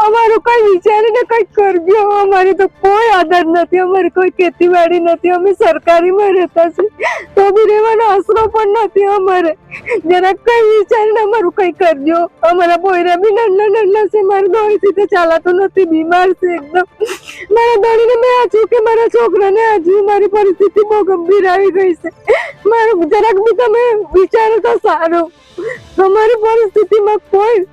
અમારું કઈ વિચારીને કઈ કરજો. અમારે તો કોઈ આધાર નથી, અમારે કોઈ ખેતીવાડી નથી, અમે સરકારીમાં રહેતા છીએ તો બી રહેવાનો આશરો પણ નથી અમારે. જરાક કઈ વિચારીને અમારું કઈ કરજો. અમારા પોયરા બી નાના નાના છે, મારા દોડીથી તો ચાલાતો નથી, બીમાર છે એકદમ. મારા દોડીને મેં આજુ કે મારા છોકરાને આજુ મારી પરિસ્થિતિ બહુ ગંભીર આવી ગઈ છે. મારું જરાક બી તમે વિચારો તો સારું. તમારી પરિસ્થિતિમાં કોઈ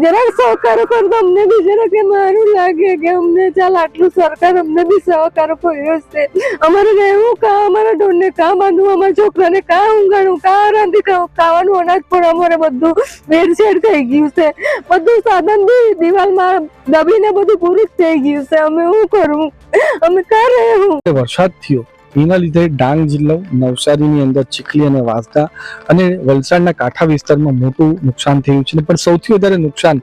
જરાક સહકાર કરતો અમને બી જરાક મારું લાગે કે અમને ચાલ આટલું સરકાર અમને બી સહકાર કર્યો છે. અમારે રહેવું કા, અમારા ઢોરને કા બાંધવું, અમારા છોકરાને કા ઊંઘાડવું, કા રાંધી ખાવાનું અનાજ પણ અમારે બધું વેરછેડ થઈ ગયું છે. બધું સાધન બી દિવાલમાં દબીને બધું પૂરું જ થઈ ગયું છે. અમે શું કરવું, અમે કા રહેવું. વરસાદ થયો એના લીધે ડાંગ જિલ્લો નવસારીની અંદર ચીખલી અને વાંસદા અને વલસાડના કાંઠા વિસ્તારમાં મોટું નુકસાન થયું છે. પણ સૌથી વધારે નુકસાન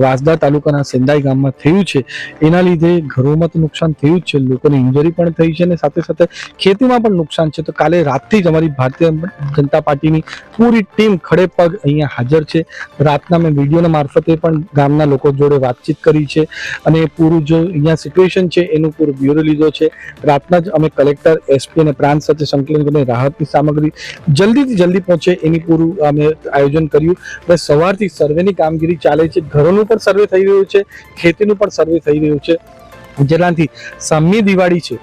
વાંસદા તાલુકાના સેંદાઈ ગામમાં થયું છે. એના લીધે ઘરોમાં તો નુકસાન થયું જ છે, લોકોને ઇન્જરી પણ થઈ છે અને સાથે સાથે ખેતીમાં પણ નુકસાન છે. તો કાલે રાતથી જ અમારી ભારતીય જનતા પાર્ટીની પૂરી ટીમ ખડે પગ અહીંયા હાજર છે. રાતના મેં વિડીયોના મારફતે પણ ગામના લોકો જોડે વાતચીત કરી છે અને પૂરું જો અહીંયા સિચ્યુએશન છે એનું પૂરું બ્યુરો લીધો છે. રાતના જ અમે કલેક્ટર, એસપી અને પ્રાંત સાથે સંકલન કરીને રાહતની સામગ્રી જલ્દીથી જલ્દી પહોંચે એની પૂરું અમે આયોજન કર્યું. અને સવારથી સર્વેની કામગીરી ચાલે છે. ઘરોનું પણ સર્વે થઈ રહ્યું છે, ખેતીનું પણ સર્વે થઈ રહ્યું છે, જેનાથી સામની દિવાળી છે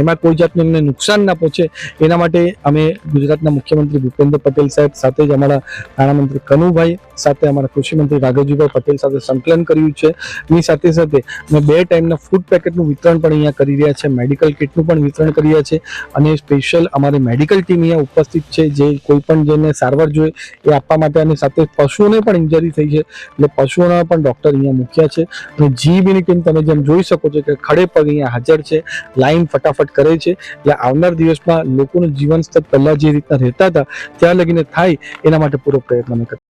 એમાં કોઈ જાતનું એમને નુકસાન ના પહોંચે એના માટે અમે ગુજરાતના મુખ્યમંત્રી ભૂપેન્દ્ર પટેલ સાહેબ સાથે જ અમારા નાણામંત્રી કનુભાઈ સાથે અમારા કૃષિમંત્રી રાઘવજીભાઈ પટેલ સાથે સંકલન કર્યું છે. એની સાથે સાથે અમે 2 ટાઈમના ફૂડ પેકેટનું વિતરણ પણ અહીંયા કરી રહ્યા છે, મેડિકલ કિટનું પણ વિતરણ કરી રહ્યા છે અને સ્પેશિયલ અમારી મેડિકલ ટીમ અહીંયા ઉપસ્થિત છે જે કોઈ પણ જેને સારવાર જોઈએ એ આપવા માટે. અને સાથે પશુઓને પણ ઇન્જરી થઈ છે એટલે પશુઓના પણ ડોક્ટર અહીંયા મૂક્યા છે. અને જીબીની ટીમ તમે જેમ જોઈ શકો છો કે ખડે પગ અહીંયા હાજર છે, લાઈન ફટાફટ કરે છે. એટલે આવનાર દિવસમાં લોકોનું જીવન સ્તર પહેલા જે રીતના રહેતા હતા ત્યાં લગીને થાય એના માટે પૂરો પ્રયત્ન અમે કરીએ.